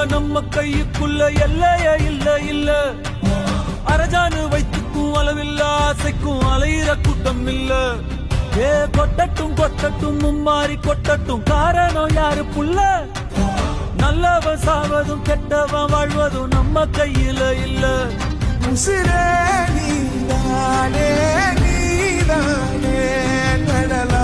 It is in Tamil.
நம்ம கையுக்குள்ள எல்லைய இல்ல இல்ல. அரஜானு வைத்துக்கும் அளவில்ல, ஆசைக்கும் அலையிற கூட்டம் இல்ல. ஏ கொட்டட்டும் கொட்டட்டும் மும்மாறி கொட்டட்டும், காரணம் யாரு புள்ள? நல்லவன் சாவதும் கெட்டவன் வாழ்வதும் நம்ம கையில இல்ல. உசிரே நீதானே நீதானே நடல